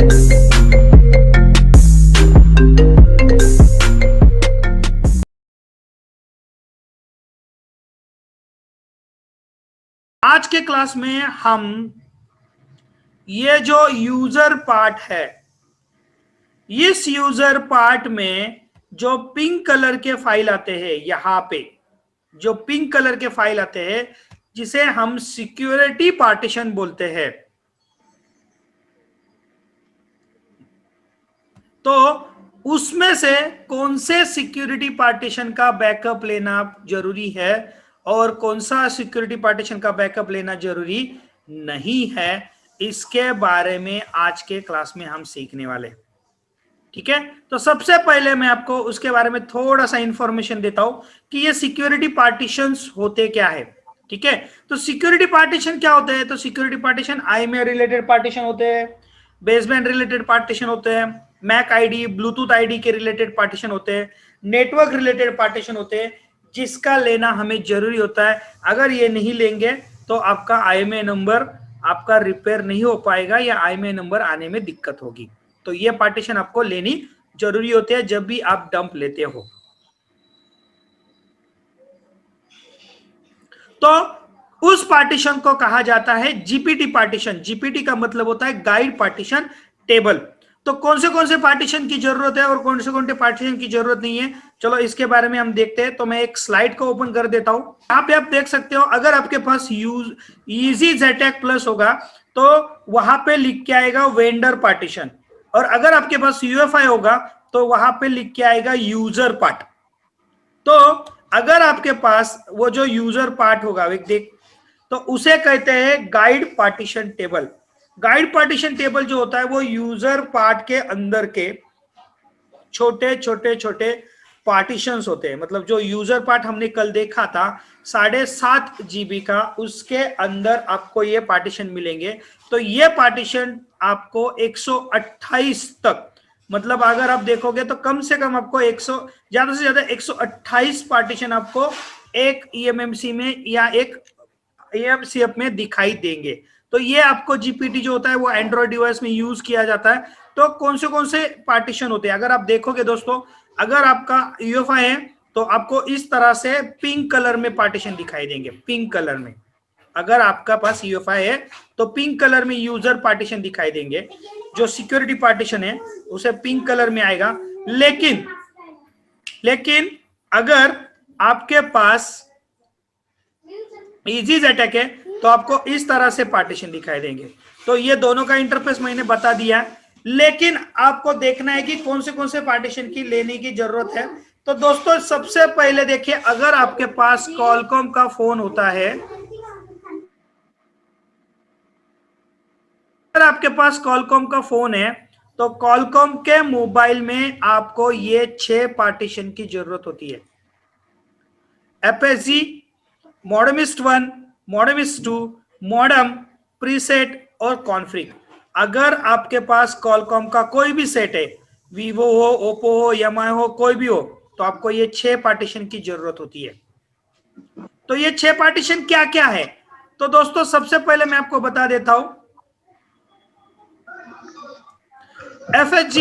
आज के क्लास में हम ये जो यूजर पार्ट है, इस यूजर पार्ट में जो पिंक कलर के फाइल आते हैं, यहां पे जो पिंक कलर के फाइल आते हैं जिसे हम सिक्योरिटी पार्टीशन बोलते हैं, तो उसमें से कौन से सिक्योरिटी पार्टीशन का बैकअप लेना जरूरी है और कौन सा सिक्योरिटी पार्टीशन का बैकअप लेना जरूरी नहीं है, इसके बारे में आज के क्लास में हम सीखने वाले। ठीक है, तो सबसे पहले मैं आपको उसके बारे में थोड़ा सा इंफॉर्मेशन देता हूं कि ये सिक्योरिटी पार्टीशंस होते क्या है। ठीक है, तो सिक्योरिटी पार्टीशन क्या होते हैं? तो security partition IMA related partition होते हैं, बेसबैंड रिलेटेड पार्टीशन होते हैं, मैक आईडी, ब्लूटूथ आईडी के रिलेटेड पार्टीशन होते हैं, नेटवर्क रिलेटेड पार्टीशन होते हैं, जिसका लेना हमें जरूरी होता है। अगर ये नहीं लेंगे तो आपका आईएमए नंबर आपका रिपेयर नहीं हो पाएगा या आईएमए नंबर आने में दिक्कत होगी। तो ये पार्टीशन आपको लेनी जरूरी होती है जब भी आप डंप लेते हो। तो उस पार्टीशन को कहा जाता है जीपीटी पार्टीशन। जीपीटी का मतलब होता है गाइड पार्टीशन टेबल। तो कौन से पार्टीशन की जरूरत है और कौन से पार्टीशन की जरूरत नहीं है, चलो इसके बारे में हम देखते हैं। तो मैं एक स्लाइड को ओपन कर देता हूं। यहाँ पे आप देख सकते हो, अगर आपके पास इजी ZTAC प्लस होगा तो वहां पे लिख के आएगा वेंडर पार्टीशन, और अगर आपके पास UEFI होगा तो वहां पे लिख के आएगा यूजर पार्ट। तो अगर आपके पास वो जो यूजर पार्ट होगा देख, तो उसे कहते हैं guide partition table. Guide partition table जो होता है वो यूजर पार्ट के अंदर के छोटे छोटे छोटे पार्टीशंस होते हैं। मतलब जो यूजर पार्ट हमने कल देखा था 7.5 GB का, उसके अंदर आपको ये पार्टीशन मिलेंगे। तो ये पार्टीशन आपको 128 तक, मतलब अगर आप देखोगे तो कम से कम आपको 100 ज्यादा से ज्यादा 128 पार्टीशन आपको एक EMMC में या एक AMCF में दिखाई देंगे। तो ये आपको जीपीटी जो होता है वो एंड्रॉइड डिवाइस में यूज किया जाता है। तो कौन से पार्टीशन होते हैं अगर आप देखोगे दोस्तों, अगर आपका UEFI है तो आपको इस तरह से पिंक कलर में पार्टीशन दिखाई देंगे। पिंक कलर में अगर आपका पास UEFI है तो पिंक कलर में यूजर पार्टीशन दिखाई देंगे। जो सिक्योरिटी पार्टीशन है उसे पिंक कलर में आएगा। लेकिन अगर आपके पास इजी ZTAC है तो आपको इस तरह से पार्टीशन दिखाई देंगे। तो ये दोनों का इंटरफेस मैंने बता दिया, लेकिन आपको देखना है कि कौन से पार्टीशन की लेने की जरूरत है। तो दोस्तों सबसे पहले देखिए, अगर आपके पास कॉलकॉम का फोन होता है, अगर आपके पास कॉलकॉम का फोन है तो कॉलकॉम के मोबाइल में आपको ये 6 पार्टीशन की जरूरत होती है। FSG, मॉडमिस्ट 1, मॉडमिस्ट 2, मॉडम, प्रीसेट और कॉन्फ्रिग। अगर आपके पास कॉलकॉम का कोई भी सेट है, वीवो हो, ओप्पो हो, एमआई हो, कोई भी हो, तो आपको ये 6 पार्टीशन की जरूरत होती है। तो ये 6 पार्टीशन क्या क्या है? तो दोस्तों सबसे पहले मैं आपको बता देता हूं, FHG,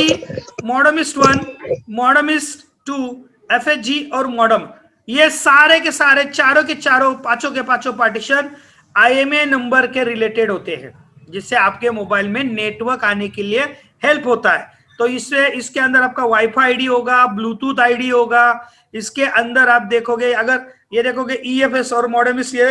मॉडमिस्ट 1, मॉडमिस्ट 2, FHG और मॉडम, ये सारे के सारे चारों के चारों पांचों के पांचों पार्टीशन IMA नंबर के रिलेटेड होते हैं, जिससे आपके मोबाइल में नेटवर्क आने के लिए हेल्प होता है। तो इससे इसके अंदर आपका वाईफाई आईडी होगा, ब्लूटूथ आईडी होगा। इसके अंदर आप देखोगे, अगर ये देखोगे EFS और मॉडमिस्ट, ये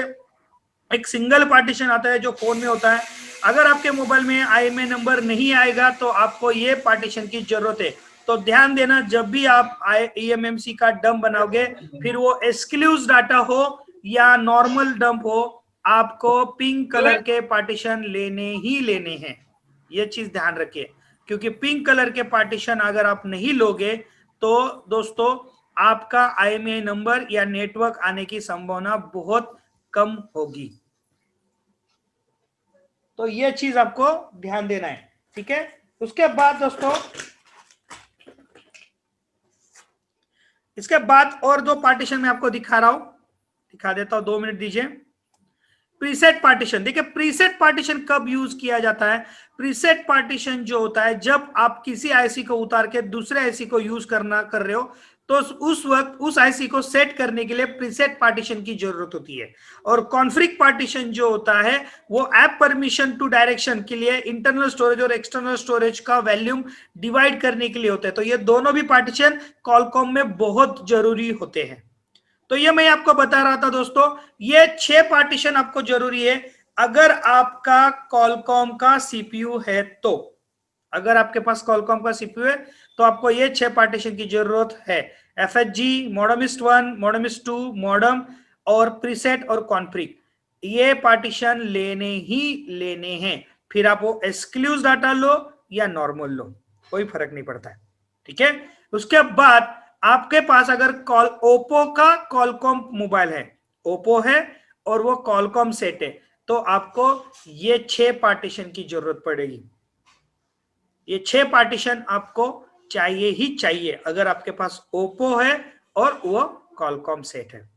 एक सिंगल पार्टीशन आता है जो फोन में होता है। अगर आपके मोबाइल में IMA नंबर नहीं आएगा तो आपको ये पार्टीशन की जरूरत है। तो ध्यान देना, जब भी आप EMMC का डंप बनाओगे, फिर वो एक्सक्लूसिव डाटा हो या नॉर्मल डंप हो, आपको पिंक कलर के पार्टीशन लेने ही लेने हैं। ये चीज ध्यान रखिए, क्योंकि पिंक कलर के पार्टीशन अगर आप नहीं लोगे तो दोस्तों आपका IMA नंबर या नेटवर्क आने की संभावना बहुत कम होगी। तो ये चीज आपको ध्यान देना है। ठीक है, उसके बाद दोस्तों, इसके बाद और दो पार्टीशन में आपको दिखा रहा हूं, दिखा देता हूं, 2 मिनट दीजिए। प्रीसेट पार्टीशन, देखिए प्रीसेट पार्टीशन कब यूज किया जाता है? प्रीसेट पार्टीशन जो होता है जब आप किसी आईसी को उतार के दूसरे आईसी को यूज कर रहे हो, तो उस वक्त उस आईसी को सेट करने के लिए प्रीसेट पार्टीशन की जरूरत होती है। और कॉन्फ्लिक्ट पार्टीशन जो होता है वो ऐप परमिशन टू डायरेक्शन के लिए इंटरनल स्टोरेज और एक्सटर्नल स्टोरेज का वॉल्यूम डिवाइड करने के लिए होते हैं। तो ये दोनों भी पार्टीशन कॉलकॉम में बहुत जरूरी होते हैं। तो ये मैं आपको बता रहा था दोस्तों, ये 6 पार्टीशन आपको जरूरी है अगर आपका कॉलकॉम का सीपीयू है। तो अगर आपके पास कॉलकॉम का सीपीयू है तो आपको ये 6 पार्टीशन की जरूरत है। एफएचजी, मॉडमिस्ट 1, मॉडमिस्ट 2, मॉडम और प्रीसेट और कॉन्फ्लिक्ट, ये पार्टीशन लेने ही लेने हैं। फिर आप वो एक्सक्लूसिव डाटा लो या नॉर्मल लो, कोई फर्क नहीं पड़ता है, ठीक है। उसके बाद आपके पास अगर ओप्पो का कॉलकॉम मोबाइल है, ओप्पो है और वो कॉलकॉम सेट है, तो आपको ये 6 पार्टीशन की जरूरत पड़ेगी। ये 6 पार्टीशन आपको चाहिए ही चाहिए अगर आपके पास ओप्पो है और वो कॉलकॉम सेट है।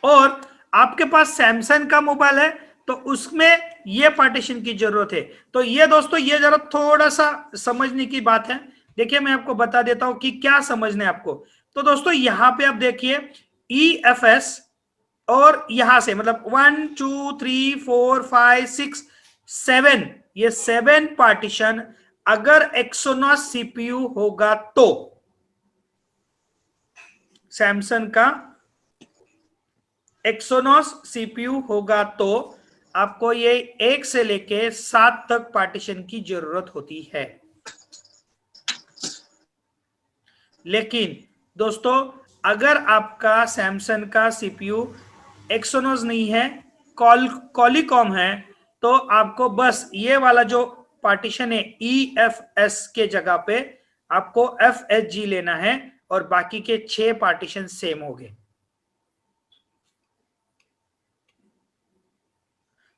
और आपके पास सैमसंग का मोबाइल है तो उसमें ये पार्टीशन की जरूरत है। तो ये दोस्तों, ये जरा थोड़ा सा समझने की बात है। देखिए मैं आपको बता देता हूं कि क्या समझना है आपको। तो दोस्तों यहां पे आप देखिए EFS, और यहां से मतलब 1 2 3 4 5 6 7, ये 7 पार्टीशन अगर एक्सोनॉस सीपीयू होगा तो, सैमसंग का एक्सोनॉस सीपीयू होगा तो आपको ये 1 से लेके 7 तक पार्टीशन की जरूरत होती है। लेकिन दोस्तों अगर आपका सैमसंग का सीपीयू एक्सोनॉस नहीं है, कॉलिकॉम है, तो आपको बस ये वाला जो पार्टीशन है EFS के जगह पे आपको FHG लेना है और बाकी के 6 पार्टीशन सेम हो गए।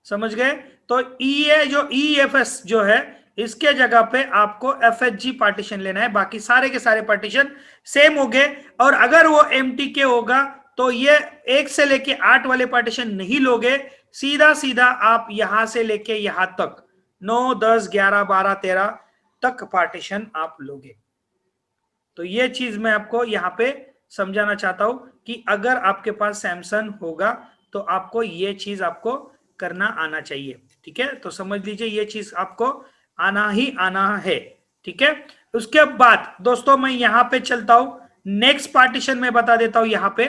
समझ गए? तो जो EFS जो है इसके जगह पे आपको FHG पार्टीशन लेना है, बाकी सारे के सारे पार्टीशन सेम हो गए। और अगर वो MTK होगा तो ये 1 से लेके 8 वाले पार्टीशन नहीं लोगे, सीधा सीधा आप यहां से लेके यहां तक 9 10 11 12 13 तक पार्टीशन आप लोगे। तो ये चीज मैं आपको यहां पे समझाना चाहता हूं कि अगर आपके पास सैमसंग होगा तो आपको ये चीज आपको करना आना चाहिए, ठीक है। तो समझ लीजिए ये चीज आपको आना ही आना है, ठीक है। उसके बाद दोस्तों मैं यहां पे चलता हूं, नेक्स्ट पार्टीशन में बता देता हूं। यहां पे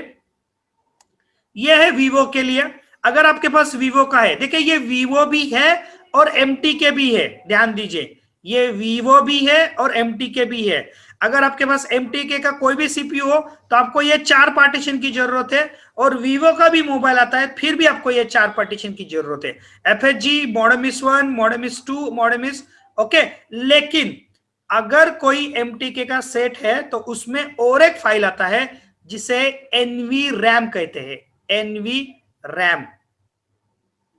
ये है वीवो के लिए। अगर आपके पास वीवो का है, देखिए ये वीवो भी है और MTK भी है, ध्यान दीजिए ये वीवो भी है और MTK भी है। अगर आपके पास MTK का कोई भी सीपीयू हो तो आपको ये 4 पार्टीशन की जरूरत है, और वीवो का भी मोबाइल आता है फिर भी आपको ये 4 पार्टीशन की जरूरत है। FHG, मॉडमिस्ट 1, मॉडमिस्ट 2, मॉडमिस्ट, ओके। लेकिन अगर कोई MTK का सेट है तो उसमें और एक फाइल आता है जिसे NVRAM कहते हैं, NVRAM।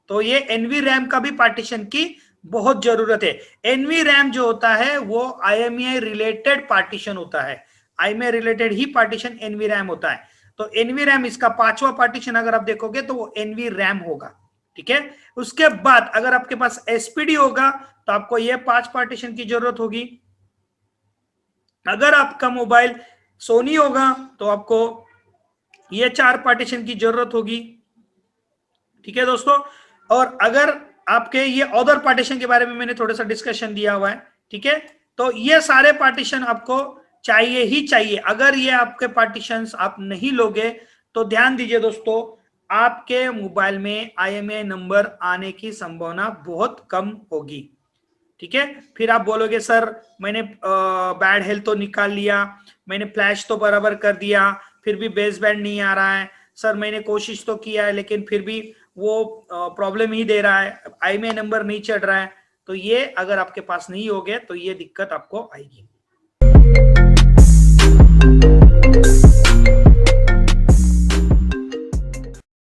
तो ये NVRAM का भी पार्टीशन की बहुत जरूरत है। NVRAM जो होता है वो IMEI रिलेटेड पार्टीशन होता है, IMEI रिलेटेड ही पार्टीशन NVRAM होता है। तो NVRAM इसका 5वां पार्टीशन अगर आप देखोगे तो वो NVRAM होगा, ठीक है। उसके बाद अगर आपके पास SPD होगा तो आपको ये 5 पार्टीशन की जरूरत होगी। अगर आपका मोबाइल सोनी होगा तो आपको ये 4 पार्टीशन की जरूरत होगी, ठीक है दोस्तों। और अगर आपके ये अदर पार्टीशन के बारे में मैंने थोड़ा सा डिस्कशन दिया हुआ है, ठीक है। तो ये सारे पार्टीशन आपको चाहिए ही चाहिए। अगर ये आपके पार्टीशंस आप नहीं लोगे तो ध्यान दीजिए दोस्तों, आपके मोबाइल में IMEI नंबर आने की संभावना बहुत कम होगी, ठीक है। फिर आप बोलोगे सर मैंने बैड हेल्थ तो निकाल लिया, मैंने फ्लैश तो बराबर कर दिया, फिर भी बेस बैंड नहीं आ रहा है, सर मैंने कोशिश तो किया है लेकिन फिर भी वो प्रॉब्लम ही दे रहा है, IMEI नंबर नहीं चढ़ रहा है। तो ये अगर आपके पास नहीं होगे तो ये दिक्कत आपको आएगी।